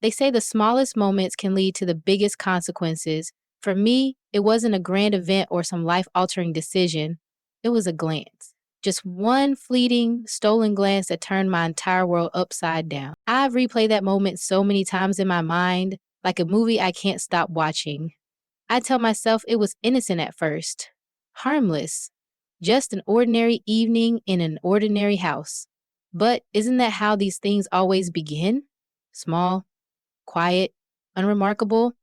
They say the smallest moments can lead to the biggest consequences. For me, it wasn't a grand event or some life-altering decision. It was a glance. Just one fleeting, stolen glance that turned my entire world upside down. I've replayed that moment so many times in my mind, like a movie I can't stop watching. I tell myself it was innocent at first, harmless, just an ordinary evening in an ordinary house. But isn't that how these things always begin? Small, quiet, unremarkable,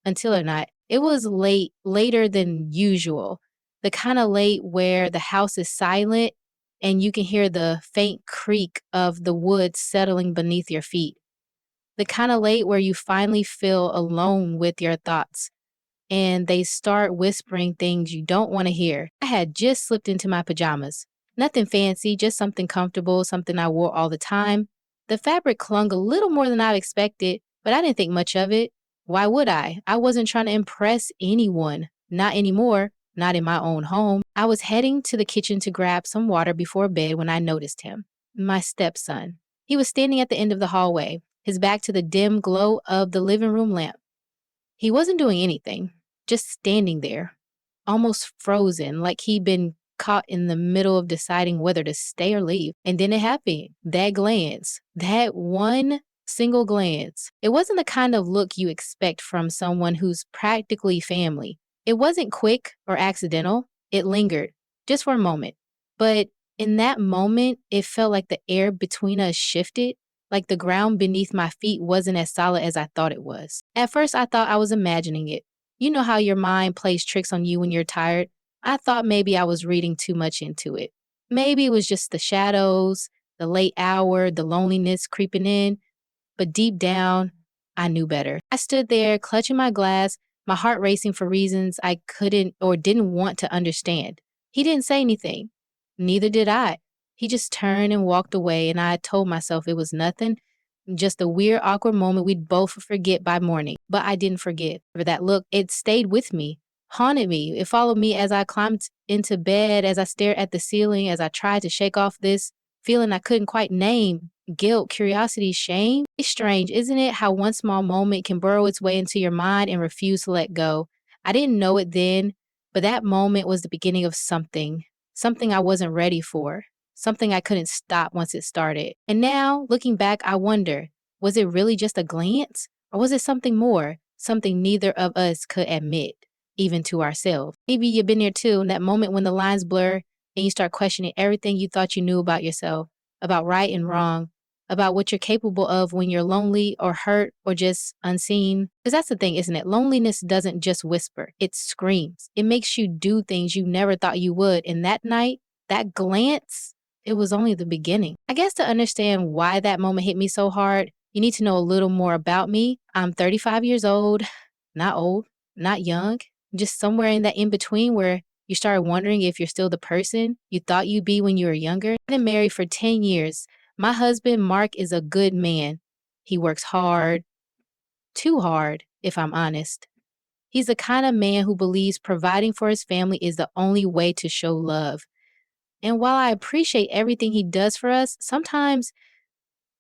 until or not. It was later than usual. The kind of late where the house is silent and you can hear the faint creak of the wood settling beneath your feet. The kind of late where you finally feel alone with your thoughts and they start whispering things you don't want to hear. I had just slipped into my pajamas. Nothing fancy, just something comfortable, something I wore all the time. The fabric clung a little more than I expected, but I didn't think much of it. Why would I? I wasn't trying to impress anyone. Not anymore. Not in my own home. I was heading to the kitchen to grab some water before bed when I noticed him. My stepson. He was standing at the end of the hallway, his back to the dim glow of the living room lamp. He wasn't doing anything, just standing there, almost frozen, like he'd been caught in the middle of deciding whether to stay or leave. And then it happened. That glance, that one single glance. It wasn't the kind of look you expect from someone who's practically family. It wasn't quick or accidental. It lingered, just for a moment. But in that moment, it felt like the air between us shifted, like the ground beneath my feet wasn't as solid as I thought it was. At first, I thought I was imagining it. You know how your mind plays tricks on you when you're tired? I thought maybe I was reading too much into it. Maybe it was just the shadows, the late hour, the loneliness creeping in. But deep down, I knew better. I stood there, clutching my glass, my heart racing for reasons I couldn't or didn't want to understand. He didn't say anything. Neither did I. He just turned and walked away, and I told myself it was nothing, just a weird, awkward moment we'd both forget by morning. But I didn't forget. For that look, it stayed with me, haunted me. It followed me as I climbed into bed, as I stared at the ceiling, as I tried to shake off this feeling I couldn't quite name. Guilt, curiosity, shame. It's strange, isn't it, how one small moment can burrow its way into your mind and refuse to let go. I didn't know it then, but that moment was the beginning of something I wasn't ready for. Something I couldn't stop once it started. And now, looking back, I wonder, was it really just a glance? Or was it something more? Something neither of us could admit, even to ourselves. Maybe you've been there too, in that moment when the lines blur and you start questioning everything you thought you knew about yourself, about right and wrong, about what you're capable of when you're lonely or hurt or just unseen. Because that's the thing, isn't it? Loneliness doesn't just whisper, it screams. It makes you do things you never thought you would. And that night, that glance, it was only the beginning. I guess to understand why that moment hit me so hard, you need to know a little more about me. I'm 35 years old, not young, just somewhere in that in between where you start wondering if you're still the person you thought you'd be when you were younger. I've been married for 10 years. My husband, Mark, is a good man. He works hard, too hard, if I'm honest. He's the kind of man who believes providing for his family is the only way to show love. And while I appreciate everything he does for us, sometimes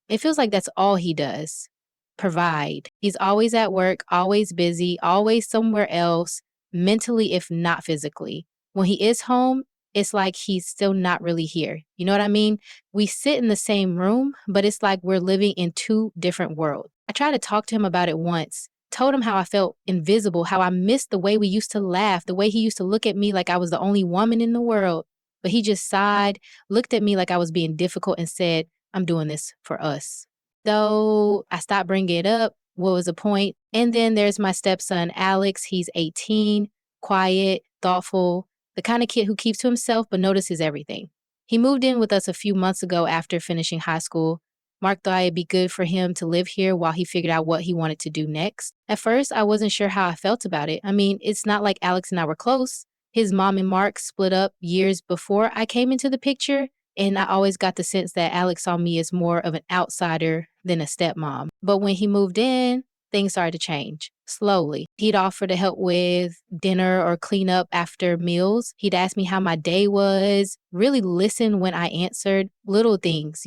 it feels like that's all he does. Provide. He's always at work, always busy, always somewhere else, mentally if not physically. When he is home, it's like he's still not really here. You know what I mean? We sit in the same room, but it's like we're living in two different worlds. I tried to talk to him about it once, told him how I felt invisible, how I missed the way we used to laugh, the way he used to look at me like I was the only woman in the world. But he just sighed, looked at me like I was being difficult and said, I'm doing this for us. Though I stopped bringing it up, what was the point? And then there's my stepson, Alex. He's 18, quiet, thoughtful, the kind of kid who keeps to himself but notices everything. He moved in with us a few months ago after finishing high school. Mark thought it'd be good for him to live here while he figured out what he wanted to do next. At first, I wasn't sure how I felt about it. I mean, it's not like Alex and I were close. His mom and Mark split up years before I came into the picture, and I always got the sense that Alex saw me as more of an outsider than a stepmom. But when he moved in, things started to change, slowly. He'd offer to help with dinner or clean up after meals. He'd ask me how my day was, really listen when I answered, little things,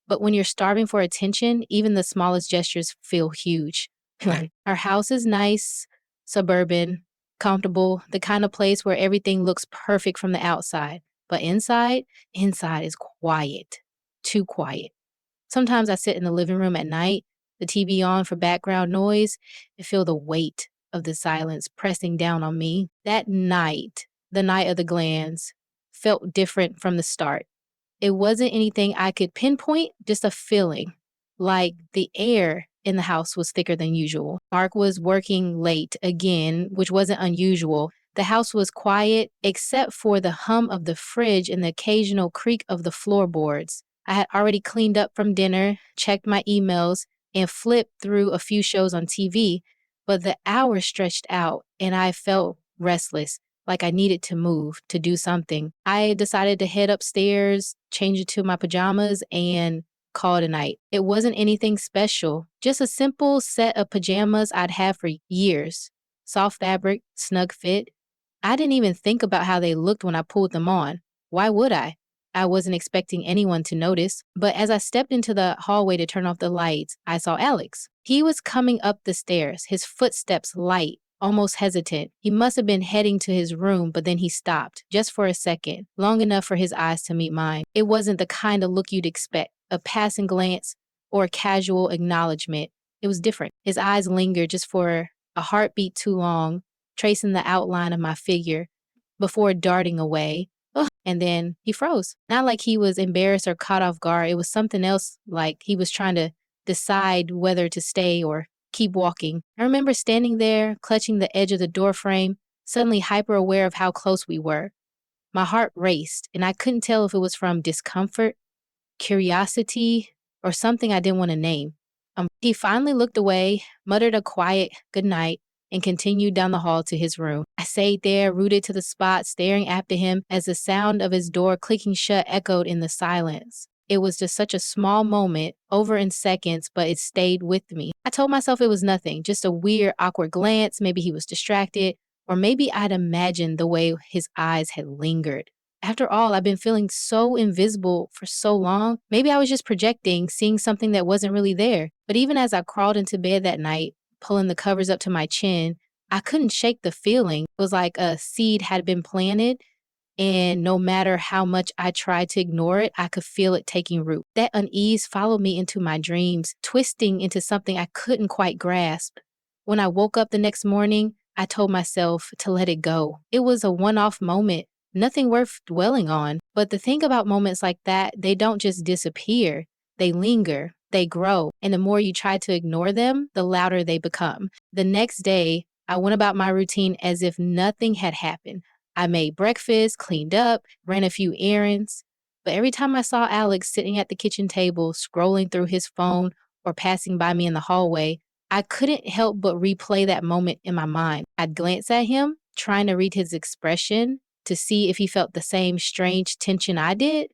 But when you're starving for attention, even the smallest gestures feel huge. Like, our house is nice, suburban, comfortable, the kind of place where everything looks perfect from the outside. But inside is quiet, too quiet. Sometimes I sit in the living room at night, the TV on for background noise, and feel the weight of the silence pressing down on me. That night, the night of the glands, felt different from the start. It wasn't anything I could pinpoint, just a feeling. Like the air in the house was thicker than usual. Mark was working late again, which wasn't unusual. The house was quiet except for the hum of the fridge and the occasional creak of the floorboards. I had already cleaned up from dinner, checked my emails, and flipped through a few shows on TV, but the hours stretched out and I felt restless, like I needed to move, to do something. I decided to head upstairs, change into my pajamas, and call it a night. It wasn't anything special, just a simple set of pajamas I'd had for years. Soft fabric, snug fit. I didn't even think about how they looked when I pulled them on. Why would I? I wasn't expecting anyone to notice, but as I stepped into the hallway to turn off the lights, I saw Alex. He was coming up the stairs, his footsteps light, almost hesitant. He must have been heading to his room, but then he stopped, just for a second, long enough for his eyes to meet mine. It wasn't the kind of look you'd expect, a passing glance or a casual acknowledgement. It was different. His eyes lingered just for a heartbeat too long, tracing the outline of my figure before darting away. Ugh. And then he froze. Not like he was embarrassed or caught off guard. It was something else, like he was trying to decide whether to stay or keep walking. I remember standing there, clutching the edge of the door frame, suddenly hyper aware of how close we were. My heart raced, and I couldn't tell if it was from discomfort, curiosity, or something I didn't want to name. He finally looked away, muttered a quiet good night, and continued down the hall to his room. I stayed there, rooted to the spot, staring after him as the sound of his door clicking shut echoed in the silence. It was just such a small moment, over in seconds, but it stayed with me. I told myself it was nothing, just a weird, awkward glance. Maybe he was distracted, or maybe I'd imagined the way his eyes had lingered. After all, I've been feeling so invisible for so long. Maybe I was just projecting, seeing something that wasn't really there. But even as I crawled into bed that night, pulling the covers up to my chin, I couldn't shake the feeling. It was like a seed had been planted, and no matter how much I tried to ignore it, I could feel it taking root. That unease followed me into my dreams, twisting into something I couldn't quite grasp. When I woke up the next morning, I told myself to let it go. It was a one-off moment, nothing worth dwelling on. But the thing about moments like that, they don't just disappear. They linger, they grow, and the more you try to ignore them, the louder they become. The next day, I went about my routine as if nothing had happened. I made breakfast, cleaned up, ran a few errands. But every time I saw Alex sitting at the kitchen table, scrolling through his phone or passing by me in the hallway, I couldn't help but replay that moment in my mind. I'd glance at him, trying to read his expression to see if he felt the same strange tension I did.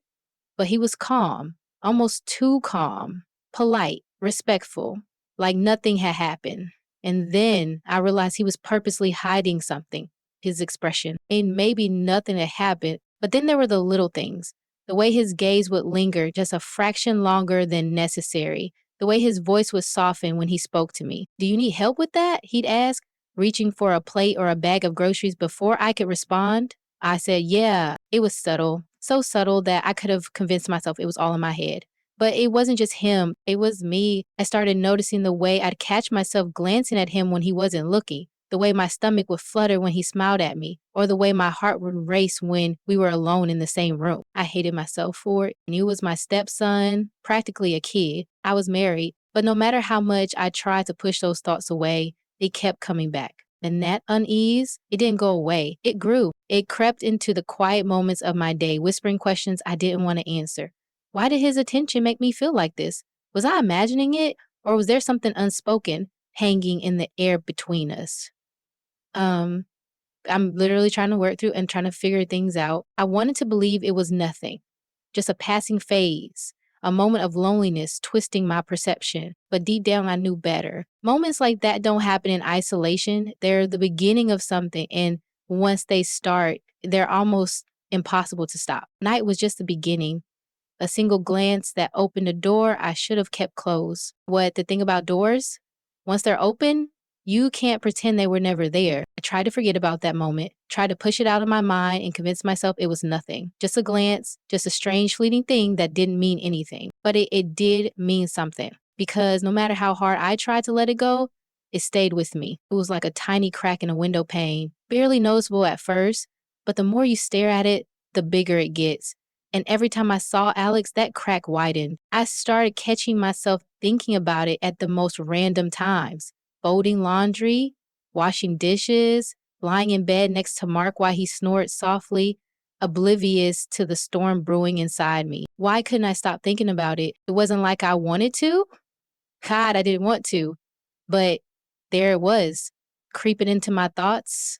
But he was calm, almost too calm, polite, respectful, like nothing had happened. And then I realized he was purposely hiding something, his expression. And maybe nothing had happened, but then there were the little things. The way his gaze would linger just a fraction longer than necessary. The way his voice would soften when he spoke to me. "Do you need help with that?" he'd ask, reaching for a plate or a bag of groceries before I could respond. I said, yeah. It was subtle, so subtle that I could have convinced myself it was all in my head. But it wasn't just him, it was me. I started noticing the way I'd catch myself glancing at him when he wasn't looking, the way my stomach would flutter when he smiled at me, or the way my heart would race when we were alone in the same room. I hated myself for it. And he was my stepson, practically a kid. I was married, but no matter how much I tried to push those thoughts away, they kept coming back. And that unease, it didn't go away. It grew. It crept into the quiet moments of my day, whispering questions I didn't want to answer. Why did his attention make me feel like this? Was I imagining it? Or was there something unspoken hanging in the air between us? I'm literally trying to work through and trying to figure things out. I wanted to believe it was nothing, just a passing phase, a moment of loneliness twisting my perception. But deep down, I knew better. Moments like that don't happen in isolation. They're the beginning of something. And once they start, they're almost impossible to stop. Night was just the beginning, A single glance that opened a door I should have kept closed. What the thing about doors? Once they're open, you can't pretend they were never there. I tried to forget about that moment, tried to push it out of my mind and convince myself it was nothing. Just a glance, just a strange fleeting thing that didn't mean anything. But it did mean something, because no matter how hard I tried to let it go, it stayed with me. It was like a tiny crack in a window pane, barely noticeable at first, but the more you stare at it, the bigger it gets. And every time I saw Alex, that crack widened. I started catching myself thinking about it at the most random times. Folding laundry, washing dishes, lying in bed next to Mark while he snored softly, oblivious to the storm brewing inside me. Why couldn't I stop thinking about it? It wasn't like I wanted to. God, I didn't want to. But there it was, creeping into my thoughts,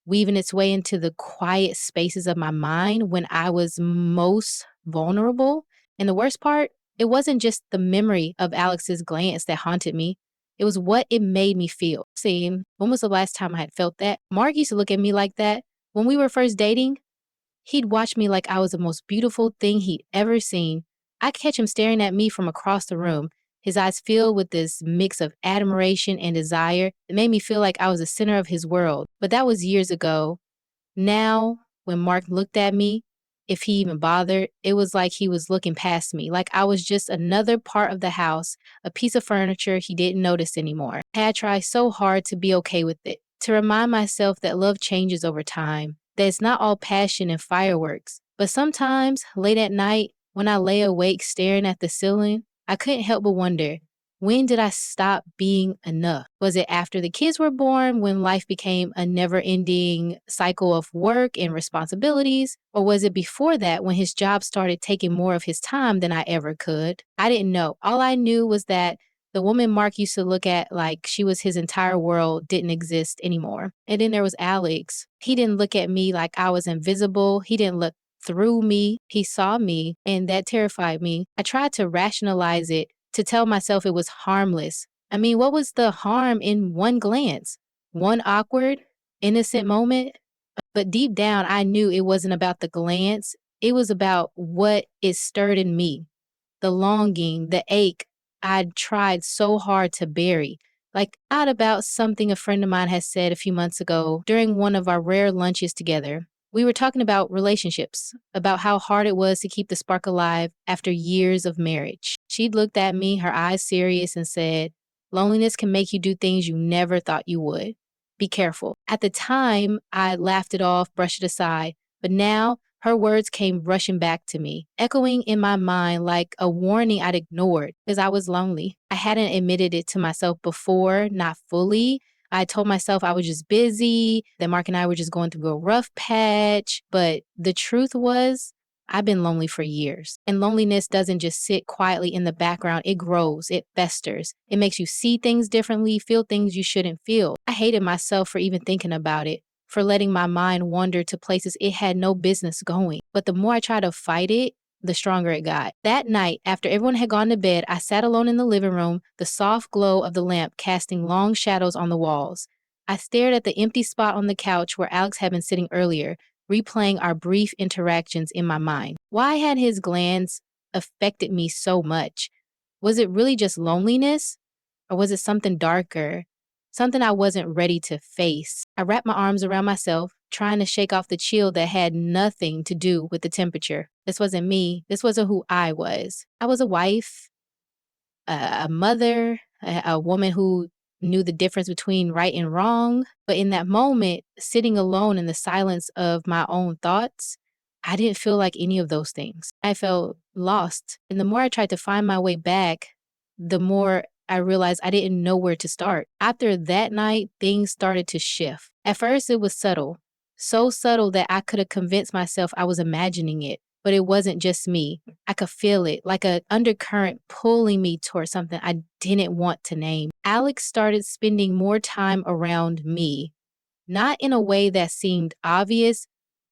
weaving its way into the quiet spaces of my mind when I was most vulnerable. And the worst part, it wasn't just the memory of Alex's glance that haunted me. It was what it made me feel. See, when was the last time I had felt that? Mark used to look at me like that. When we were first dating, he'd watch me like I was the most beautiful thing he'd ever seen. I'd catch him staring at me from across the room, his eyes filled with this mix of admiration and desire. It made me feel like I was the center of his world. But that was years ago. Now, when Mark looked at me, if he even bothered, it was like he was looking past me, like I was just another part of the house, a piece of furniture he didn't notice anymore. I had tried so hard to be okay with it, to remind myself that love changes over time, that it's not all passion and fireworks. But sometimes, late at night, when I lay awake staring at the ceiling, I couldn't help but wonder, when did I stop being enough? Was it after the kids were born, when life became a never-ending cycle of work and responsibilities? Or was it before that, when his job started taking more of his time than I ever could? I didn't know. All I knew was that the woman Mark used to look at like she was his entire world didn't exist anymore. And then there was Alex. He didn't look at me like I was invisible. He didn't look through me. He saw me, and that terrified me. I tried to rationalize it, to tell myself it was harmless. I mean, what was the harm in one glance? One awkward, innocent moment? But deep down, I knew it wasn't about the glance. It was about what it stirred in me. The longing, the ache I'd tried so hard to bury. Like out about something a friend of mine had said a few months ago during one of our rare lunches together. We were talking about relationships, about how hard it was to keep the spark alive after years of marriage. She'd looked at me, her eyes serious, and said, "Loneliness can make you do things you never thought you would. Be careful." At the time, I laughed it off, brushed it aside, but now her words came rushing back to me, echoing in my mind like a warning I'd ignored because I was lonely. I hadn't admitted it to myself before, not fully. I told myself I was just busy, that Mark and I were just going through a rough patch. But the truth was, I've been lonely for years. And loneliness doesn't just sit quietly in the background. It grows, it festers. It makes you see things differently, feel things you shouldn't feel. I hated myself for even thinking about it, for letting my mind wander to places it had no business going. But the more I tried to fight it, the stronger it got. That night, after everyone had gone to bed, I sat alone in the living room, the soft glow of the lamp casting long shadows on the walls. I stared at the empty spot on the couch where Alex had been sitting earlier, replaying our brief interactions in my mind. Why had his glance affected me so much? Was it really just loneliness? Or was it something darker? Something I wasn't ready to face? I wrapped my arms around myself, trying to shake off the chill that had nothing to do with the temperature. This wasn't me. This wasn't who I was. I was a wife, a mother, a woman who knew the difference between right and wrong. But in that moment, sitting alone in the silence of my own thoughts, I didn't feel like any of those things. I felt lost. And the more I tried to find my way back, the more I realized I didn't know where to start. After that night, things started to shift. At first, it was subtle, so subtle that I could have convinced myself I was imagining it. But it wasn't just me. I could feel it, like an undercurrent pulling me towards something I didn't want to name. Alex started spending more time around me, not in a way that seemed obvious,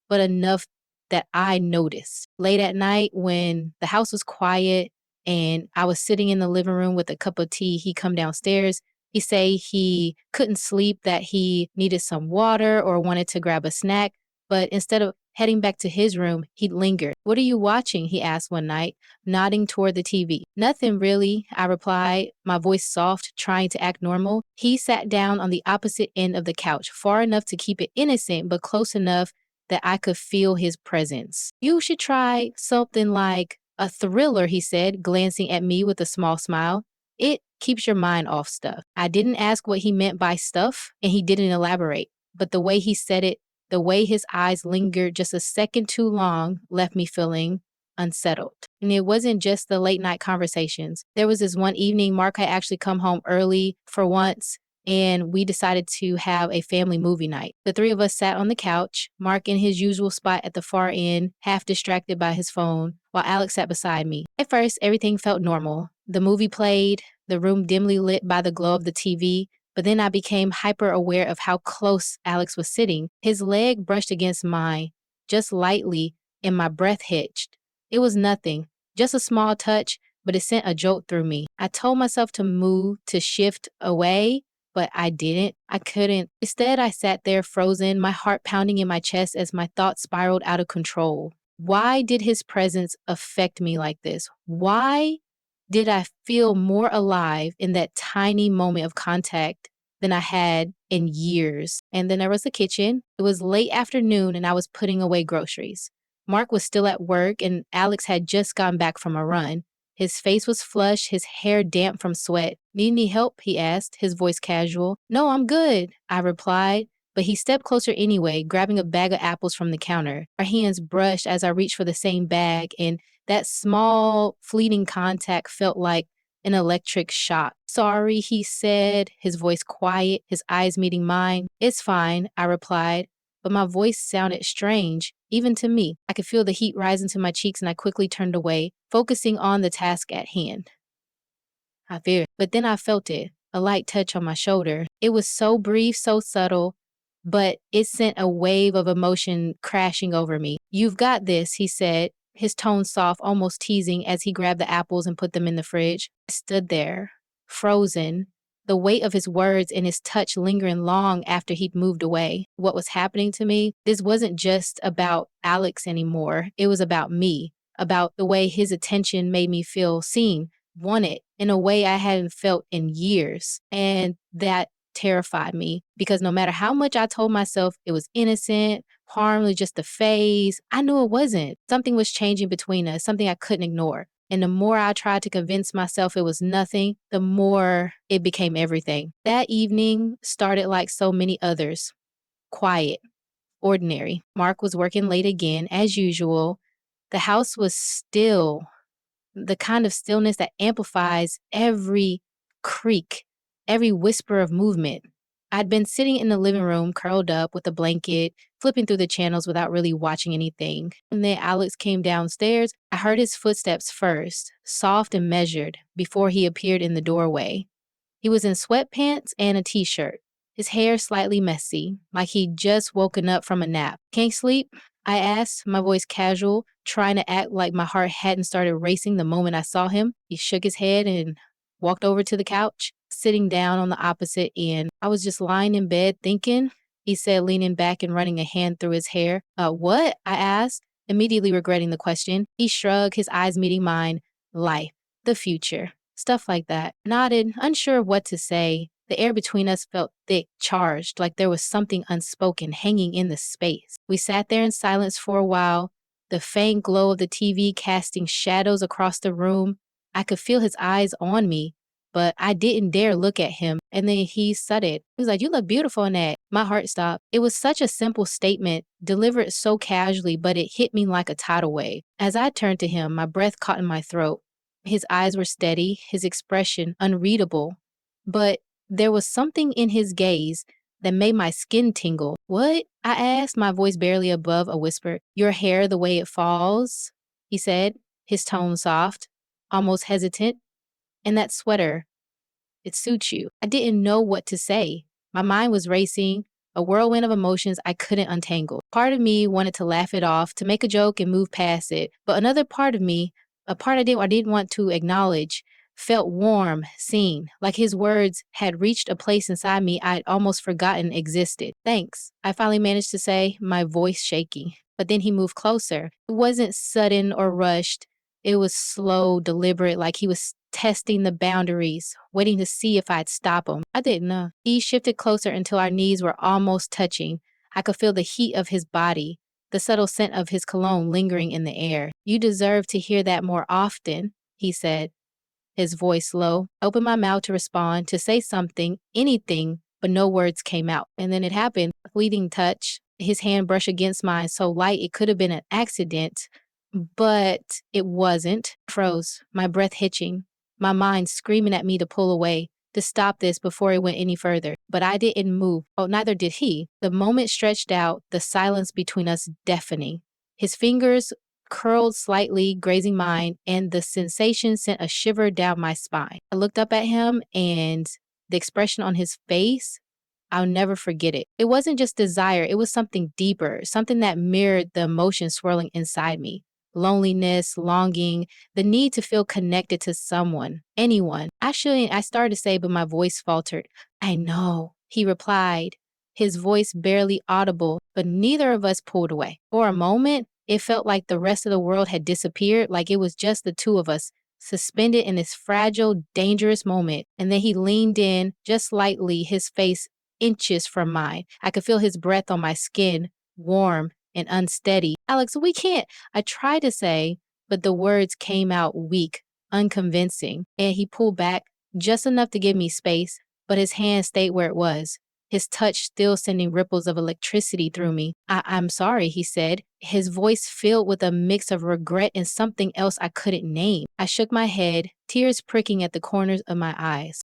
but enough that I noticed. Late at night, when the house was quiet and I was sitting in the living room with a cup of tea, he come downstairs. He say he couldn't sleep, that he needed some water or wanted to grab a snack. But instead of heading back to his room, he'd linger. "What are you watching?" he asked one night, nodding toward the TV. "Nothing really," I replied, my voice soft, trying to act normal. He sat down on the opposite end of the couch, far enough to keep it innocent, but close enough that I could feel his presence. "You should try something like a thriller," he said, glancing at me with a small smile. "It keeps your mind off stuff." I didn't ask what he meant by stuff, and he didn't elaborate. But the way he said it, the way his eyes lingered just a second too long, left me feeling unsettled. And it wasn't just the late night conversations. There was this one evening, Mark had actually come home early for once, and we decided to have a family movie night. The three of us sat on the couch, Mark in his usual spot at the far end, half distracted by his phone, while Alex sat beside me. At first, everything felt normal. The movie played, the room dimly lit by the glow of the TV, but then I became hyper aware of how close Alex was sitting. His leg brushed against mine, just lightly, and my breath hitched. It was nothing, just a small touch, but it sent a jolt through me. I told myself to move, to shift away, but I didn't. I couldn't. Instead, I sat there frozen, my heart pounding in my chest as my thoughts spiraled out of control. Why did his presence affect me like this? Why did I feel more alive in that tiny moment of contact than I had in years? And then there was the kitchen. It was late afternoon and I was putting away groceries. Mark was still at work and Alex had just gone back from a run. His face was flushed, his hair damp from sweat. "Need any help?" he asked, his voice casual. "No, I'm good," I replied. But he stepped closer anyway, grabbing a bag of apples from the counter. Our hands brushed as I reached for the same bag, and that small, fleeting contact felt like an electric shock. "Sorry," he said, his voice quiet, his eyes meeting mine. "It's fine," I replied, but my voice sounded strange, even to me. I could feel the heat rising to my cheeks and I quickly turned away, focusing on the task at hand. I feared, but then I felt it, a light touch on my shoulder. It was so brief, so subtle, but it sent a wave of emotion crashing over me. "You've got this," he said, his tone soft, almost teasing as he grabbed the apples and put them in the fridge. I stood there, frozen, the weight of his words and his touch lingering long after he'd moved away. What was happening to me? This wasn't just about Alex anymore. It was about me, about the way his attention made me feel seen, wanted, in a way I hadn't felt in years. And that terrified me because no matter how much I told myself it was innocent, harmless, just a phase, I knew it wasn't. Something was changing between us, something I couldn't ignore. And the more I tried to convince myself it was nothing, the more it became everything. That evening started like so many others, quiet, ordinary. Mark was working late again, as usual. The house was still, the kind of stillness that amplifies every creak, every whisper of movement. I'd been sitting in the living room, curled up with a blanket, flipping through the channels without really watching anything. And then Alex came downstairs. I heard his footsteps first, soft and measured, before he appeared in the doorway. He was in sweatpants and a t-shirt, his hair slightly messy, like he'd just woken up from a nap. "Can't sleep?" I asked, my voice casual, trying to act like my heart hadn't started racing the moment I saw him. He shook his head and walked over to the couch, sitting down on the opposite end. "I was just lying in bed thinking," he said, leaning back and running a hand through his hair. What?" I asked, immediately regretting the question. He shrugged, his eyes meeting mine. "Life, the future, stuff like that." Nodded, unsure of what to say. The air between us felt thick, charged, like there was something unspoken hanging in the space. We sat there in silence for a while, the faint glow of the TV casting shadows across the room. I could feel his eyes on me, but I didn't dare look at him. And then he said it. He was like, "You look beautiful in that." My heart stopped. It was such a simple statement, delivered so casually, but it hit me like a tidal wave. As I turned to him, my breath caught in my throat. His eyes were steady, his expression unreadable, but there was something in his gaze that made my skin tingle. "What?" I asked, my voice barely above a whisper. "Your hair, the way it falls," he said, his tone soft, almost hesitant. "And that sweater, it suits you." I didn't know what to say. My mind was racing, a whirlwind of emotions I couldn't untangle. Part of me wanted to laugh it off, to make a joke and move past it. But another part of me, a part I didn't want to acknowledge, felt warm, seen, like his words had reached a place inside me I'd almost forgotten existed. Thanks, I finally managed to say, my voice shaky. But then he moved closer. It wasn't sudden or rushed. It was slow, deliberate, like he was testing the boundaries, waiting to see if I'd stop him. I didn't know. He shifted closer until our knees were almost touching. I could feel the heat of his body, the subtle scent of his cologne lingering in the air. You deserve to hear that more often, he said, his voice low. I opened my mouth to respond, to say something, anything, but no words came out. And then it happened. A fleeting touch. His hand brushed against mine so light it could have been an accident, but it wasn't. Froze, my breath hitching, my mind screaming at me to pull away, to stop this before it went any further. But I didn't move. Oh, neither did he. The moment stretched out, the silence between us deafening. His fingers curled slightly, grazing mine, and the sensation sent a shiver down my spine. I looked up at him, and the expression on his face, I'll never forget it. It wasn't just desire, it was something deeper, something that mirrored the emotion swirling inside me. Loneliness, longing, the need to feel connected to someone, anyone. I started to say, but my voice faltered. I know, he replied, his voice barely audible, but neither of us pulled away. For a moment, it felt like the rest of the world had disappeared, like it was just the two of us, suspended in this fragile, dangerous moment. And then he leaned in just lightly, his face inches from mine. I could feel his breath on my skin, warm and unsteady. Alex, we can't. I tried to say, but the words came out weak, unconvincing. And he pulled back just enough to give me space, but his hand stayed where it was, his touch still sending ripples of electricity through me. I'm sorry, he said, his voice filled with a mix of regret and something else I couldn't name. I shook my head, tears pricking at the corners of my eyes.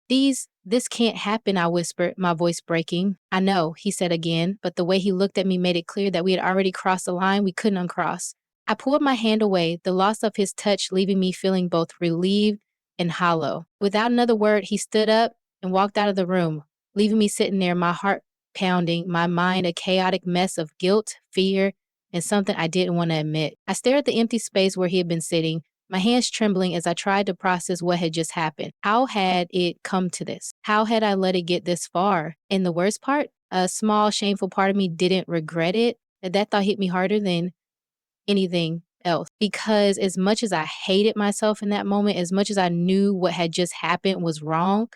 This can't happen, I whispered, my voice breaking. I know, he said again, but the way he looked at me made it clear that we had already crossed a line we couldn't uncross. I pulled my hand away, the loss of his touch leaving me feeling both relieved and hollow. Without another word, he stood up and walked out of the room, leaving me sitting there, my heart pounding, my mind a chaotic mess of guilt, fear, and something I didn't want to admit. I stared at the empty space where he had been sitting, my hands trembling as I tried to process what had just happened. How had it come to this? How had I let it get this far? And the worst part, a small, shameful part of me didn't regret it. That thought hit me harder than anything else. Because as much as I hated myself in that moment, as much as I knew what had just happened was wrong,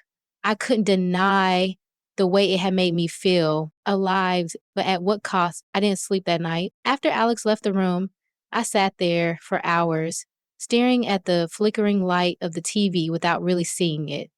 I couldn't deny the way it had made me feel alive, but at what cost? I didn't sleep that night. After Alex left the room, I sat there for hours, staring at the flickering light of the TV without really seeing it.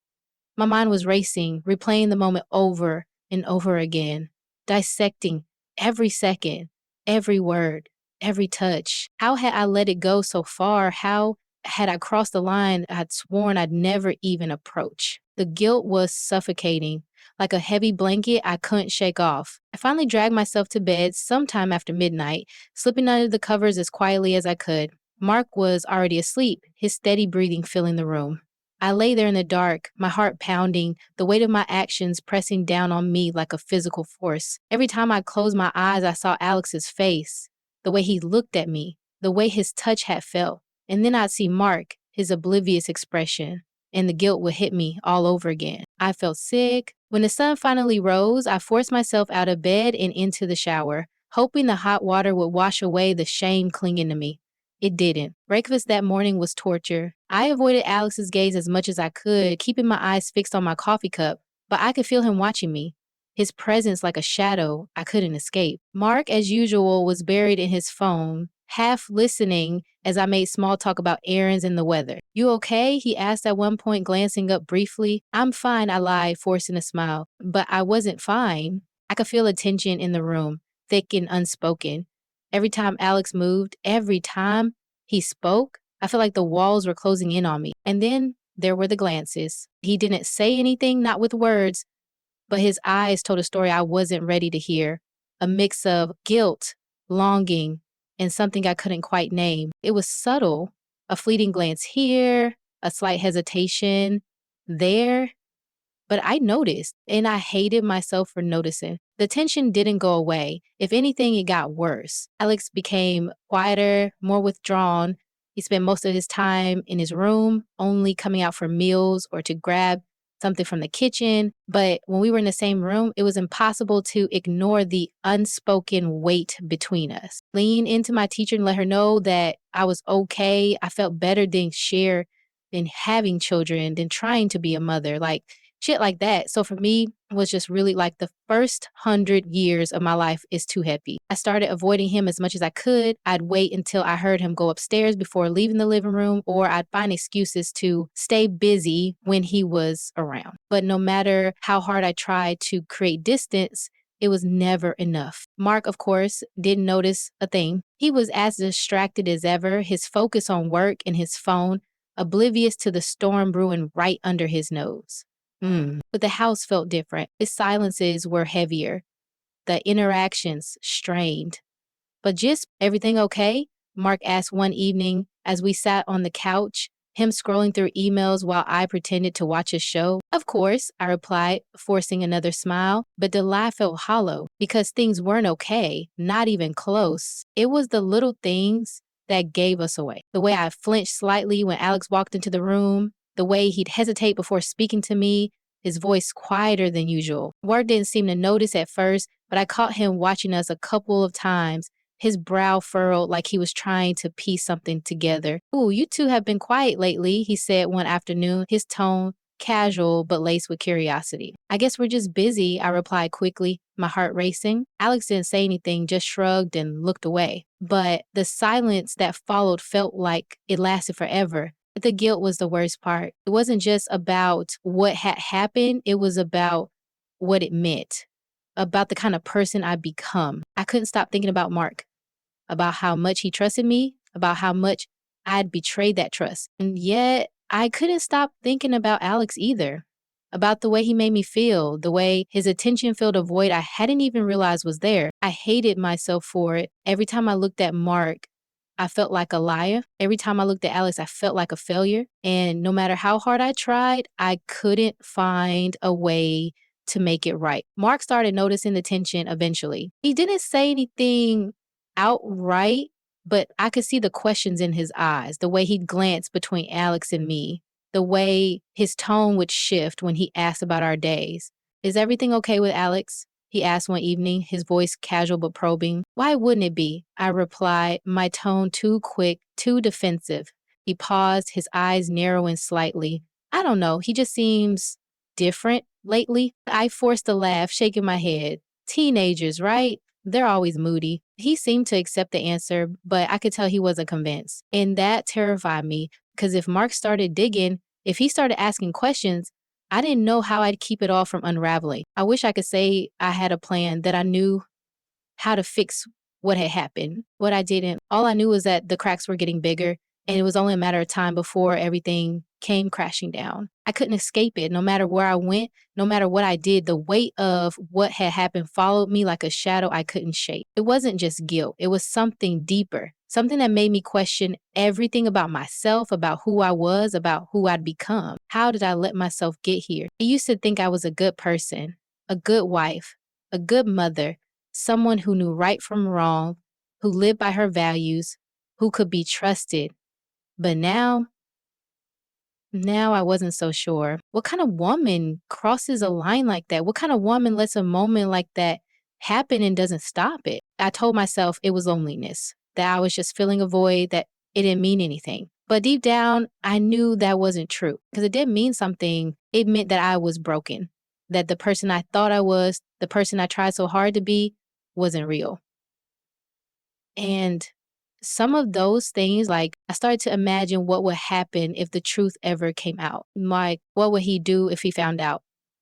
My mind was racing, replaying the moment over and over again, dissecting every second, every word, every touch. How had I let it go so far? How had I crossed the line I'd sworn I'd never even approach? The guilt was suffocating, like a heavy blanket I couldn't shake off. I finally dragged myself to bed sometime after midnight, slipping under the covers as quietly as I could. Mark was already asleep, his steady breathing filling the room. I lay there in the dark, my heart pounding, the weight of my actions pressing down on me like a physical force. Every time I closed my eyes, I saw Alex's face, the way he looked at me, the way his touch had felt. And then I'd see Mark, his oblivious expression, and the guilt would hit me all over again. I felt sick. When the sun finally rose, I forced myself out of bed and into the shower, hoping the hot water would wash away the shame clinging to me. It didn't. Breakfast that morning was torture. I avoided Alex's gaze as much as I could, keeping my eyes fixed on my coffee cup, but I could feel him watching me, his presence like a shadow I couldn't escape. Mark, as usual, was buried in his phone, half listening as I made small talk about errands and the weather. You okay? He asked at one point, glancing up briefly. I'm fine, I lied, forcing a smile. But I wasn't fine. I could feel a tension in the room, thick and unspoken. Every time Alex moved, every time he spoke, I felt like the walls were closing in on me. And then there were the glances. He didn't say anything, not with words, but his eyes told a story I wasn't ready to hear. A mix of guilt, longing, and something I couldn't quite name. It was subtle, a fleeting glance here, a slight hesitation there. But I noticed, and I hated myself for noticing. The tension didn't go away. If anything, it got worse. Alex became quieter, more withdrawn, He spent most of his time in his room, only coming out for meals or to grab something from the kitchen. But when we were in the same room, it was impossible to ignore the unspoken weight between us. Lean into my teacher and let her know that I was okay. I felt better than having children, than trying to be a mother. Like shit like that. So for me, it was just really like the first 100 years of my life is too heavy. I started avoiding him as much as I could. I'd wait until I heard him go upstairs before leaving the living room, or I'd find excuses to stay busy when he was around. But no matter how hard I tried to create distance, it was never enough. Mark, of course, didn't notice a thing. He was as distracted as ever, his focus on work and his phone, oblivious to the storm brewing right under his nose. But the house felt different. Its silences were heavier, the interactions strained. But just everything okay? Mark asked one evening as we sat on the couch, him scrolling through emails while I pretended to watch a show. Of course, I replied, forcing another smile, but the lie felt hollow because things weren't okay, not even close. It was the little things that gave us away. The way I flinched slightly when Alex walked into the room, the way he'd hesitate before speaking to me, his voice quieter than usual. Mark didn't seem to notice at first, but I caught him watching us a couple of times, his brow furrowed like he was trying to piece something together. "Ooh, you two have been quiet lately," he said one afternoon, his tone casual but laced with curiosity. "I guess we're just busy," I replied quickly, my heart racing. Alex didn't say anything, just shrugged and looked away. But the silence that followed felt like it lasted forever. The guilt was the worst part. It wasn't just about what had happened, it was about what it meant, about the kind of person I'd become. I couldn't stop thinking about Mark, about how much he trusted me, about how much I'd betrayed that trust. And yet, I couldn't stop thinking about Alex either, about the way he made me feel, the way his attention filled a void I hadn't even realized was there. I hated myself for it. Every time I looked at Mark, I felt like a liar. Every time I looked at Alex, I felt like a failure. And no matter how hard I tried, I couldn't find a way to make it right. Mark started noticing the tension eventually. He didn't say anything outright, but I could see the questions in his eyes, the way he'd glance between Alex and me, the way his tone would shift when he asked about our days. "Is everything okay with Alex?" he asked one evening, his voice casual but probing. "Why wouldn't it be?" I replied, my tone too quick, too defensive. He paused, his eyes narrowing slightly. "I don't know, he just seems different lately." I forced a laugh, shaking my head. "Teenagers, right? They're always moody." He seemed to accept the answer, but I could tell he wasn't convinced. And that terrified me, because if Mark started digging, if he started asking questions, I didn't know how I'd keep it all from unraveling. I wish I could say I had a plan, that I knew how to fix what had happened. What I didn't. All I knew was that the cracks were getting bigger, and it was only a matter of time before everything came crashing down. I couldn't escape it. No matter where I went, no matter what I did, the weight of what had happened followed me like a shadow I couldn't shake. It wasn't just guilt. It was something deeper, something that made me question everything about myself, about who I was, about who I'd become. How did I let myself get here? I used to think I was a good person, a good wife, a good mother, someone who knew right from wrong, who lived by her values, who could be trusted. But now I wasn't so sure. What kind of woman crosses a line like that? What kind of woman lets a moment like that happen and doesn't stop it? I told myself it was loneliness, that I was just filling a void, that it didn't mean anything. But deep down, I knew that wasn't true, because it didn't mean something. It meant that I was broken, that the person I thought I was, the person I tried so hard to be, wasn't real. And some of those things, like I started to imagine what would happen if the truth ever came out. Like, what would he do if he found out?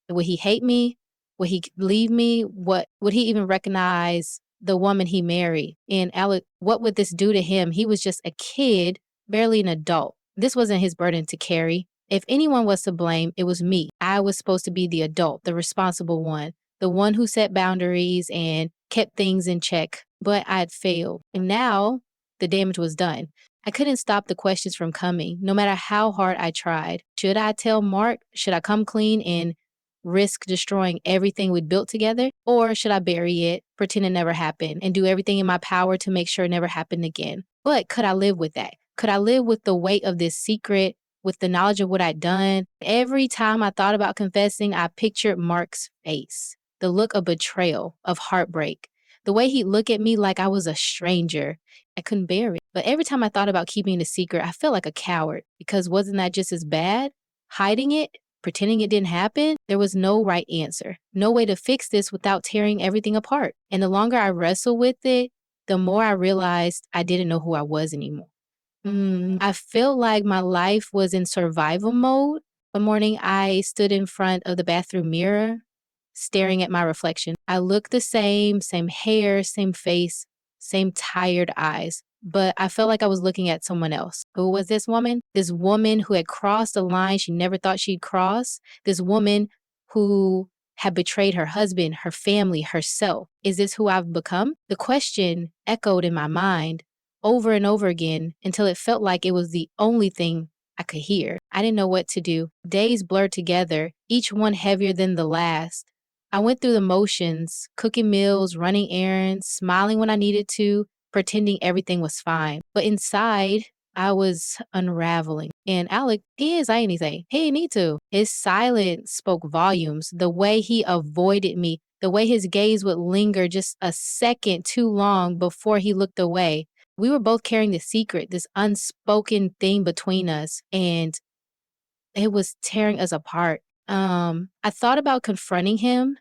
Would he hate me? Would he leave me? What would he even recognize the woman he married? And Alec, what would this do to him? He was just a kid, barely an adult. This wasn't his burden to carry. If anyone was to blame, it was me. I was supposed to be the adult, the responsible one, the one who set boundaries and kept things in check. But I had failed. And now the damage was done. I couldn't stop the questions from coming, no matter how hard I tried. Should I tell Mark? Should I come clean and risk destroying everything we'd built together? Or should I bury it, pretend it never happened, and do everything in my power to make sure it never happened again? But could I live with that? Could I live with the weight of this secret, with the knowledge of what I'd done? Every time I thought about confessing, I pictured Mark's face, the look of betrayal, of heartbreak, the way he'd look at me like I was a stranger. I couldn't bear it. But every time I thought about keeping it a secret, I felt like a coward because wasn't that just as bad? Hiding it, pretending it didn't happen? There was no right answer, no way to fix this without tearing everything apart. And the longer I wrestled with it, the more I realized I didn't know who I was anymore. I felt like my life was in survival mode. One morning, I stood in front of the bathroom mirror, staring at my reflection. I looked the same hair, same face, same tired eyes. But I felt like I was looking at someone else. Who was this woman? This woman who had crossed a line she never thought she'd cross. This woman who had betrayed her husband, her family, herself. Is this who I've become? The question echoed in my mind over and over again until it felt like it was the only thing I could hear. I didn't know what to do. Days blurred together, each one heavier than the last. I went through the motions, cooking meals, running errands, smiling when I needed to, pretending everything was fine. But inside, I was unraveling. And Alec, he didn't say anything. He didn't need to. His silence spoke volumes. The way he avoided me, the way his gaze would linger just a second too long before he looked away. We were both carrying the secret, this unspoken thing between us, and it was tearing us apart. I thought about confronting him,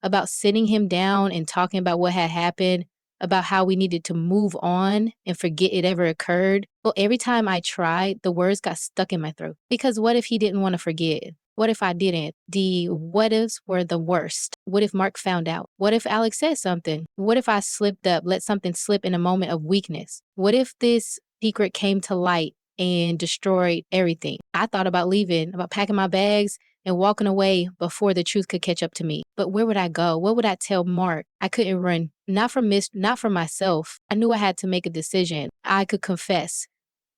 about sitting him down and talking about what had happened, about how we needed to move on and forget it ever occurred. Well, every time I tried, the words got stuck in my throat. Because what if he didn't want to forget? What if I didn't? The what ifs were the worst. What if Mark found out? What if Alex said something? What if I slipped up, let something slip in a moment of weakness? What if this secret came to light and destroyed everything? I thought about leaving, about packing my bags and walking away before the truth could catch up to me. But where would I go? What would I tell Mark? I couldn't run, not from myself. I knew I had to make a decision. I could confess,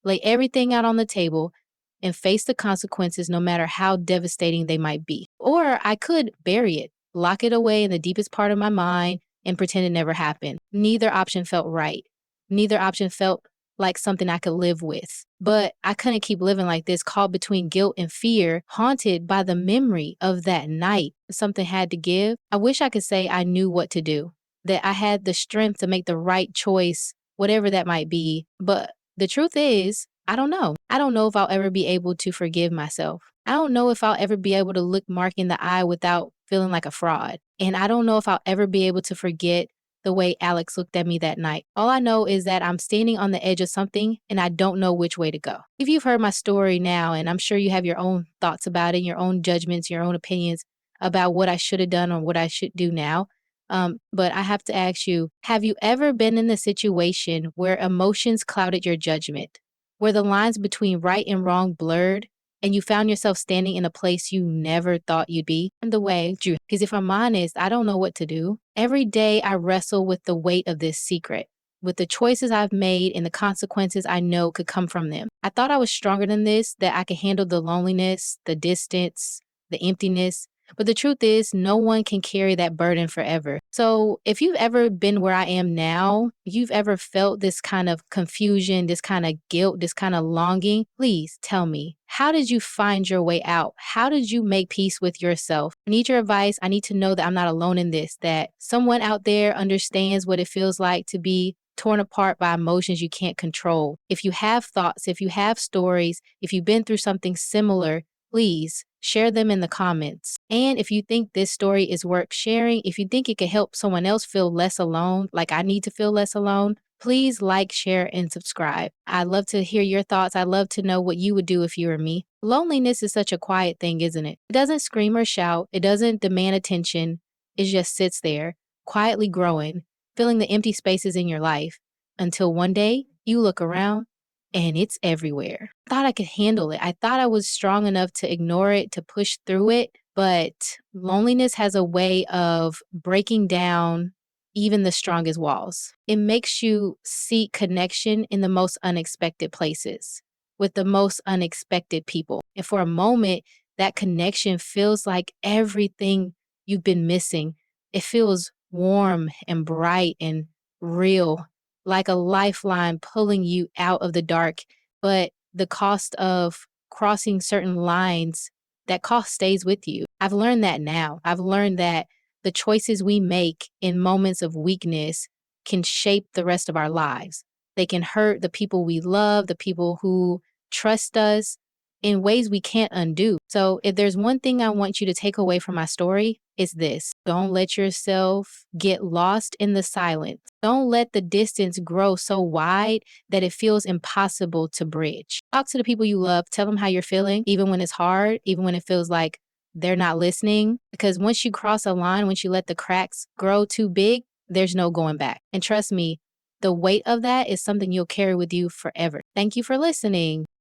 lay everything out on the table, and face the consequences no matter how devastating they might be. Or I could bury it, lock it away in the deepest part of my mind, and pretend it never happened. Neither option felt right. Neither option felt like something I could live with. But I couldn't keep living like this, caught between guilt and fear, haunted by the memory of that night. Something had to give. I wish I could say I knew what to do, that I had the strength to make the right choice, whatever that might be. But the truth is, I don't know. I don't know if I'll ever be able to forgive myself. I don't know if I'll ever be able to look Mark in the eye without feeling like a fraud. And I don't know if I'll ever be able to forget the way Alex looked at me that night. All I know is that I'm standing on the edge of something and I don't know which way to go. If you've heard my story now, and I'm sure you have your own thoughts about it, your own judgments, your own opinions about what I should have done or what I should do now. But I have to ask you, have you ever been in a situation where emotions clouded your judgment, where the lines between right and wrong blurred, and you found yourself standing in a place you never thought you'd be? In the way, Drew, because if I'm honest, I don't know what to do. Every day I wrestle with the weight of this secret, with the choices I've made and the consequences I know could come from them. I thought I was stronger than this, that I could handle the loneliness, the distance, the emptiness. But the truth is, no one can carry that burden forever. So if you've ever been where I am now, you've ever felt this kind of confusion, this kind of guilt, this kind of longing, please tell me, how did you find your way out? How did you make peace with yourself? I need your advice. I need to know that I'm not alone in this, that someone out there understands what it feels like to be torn apart by emotions you can't control. If you have thoughts, if you have stories, if you've been through something similar, please share them in the comments. And if you think this story is worth sharing, if you think it could help someone else feel less alone, like I need to feel less alone, please like, share, and subscribe. I'd love to hear your thoughts. I'd love to know what you would do if you were me. Loneliness is such a quiet thing, isn't it? It doesn't scream or shout. It doesn't demand attention. It just sits there, quietly growing, filling the empty spaces in your life until one day you look around and it's everywhere. I thought I could handle it. I thought I was strong enough to ignore it, to push through it. But loneliness has a way of breaking down even the strongest walls. It makes you seek connection in the most unexpected places, with the most unexpected people. And for a moment, that connection feels like everything you've been missing. It feels warm and bright and real, like a lifeline pulling you out of the dark. but the cost of crossing certain lines, that cost stays with you. I've learned that now. I've learned that the choices we make in moments of weakness can shape the rest of our lives. They can hurt the people we love, the people who trust us in ways we can't undo. So, if there's one thing I want you to take away from my story, it's this: don't let yourself get lost in the silence. Don't let the distance grow so wide that it feels impossible to bridge. Talk to the people you love, tell them how you're feeling, even when it's hard, even when it feels like they're not listening. Because once you cross a line, once you let the cracks grow too big, there's no going back. And trust me, the weight of that is something you'll carry with you forever. Thank you for listening.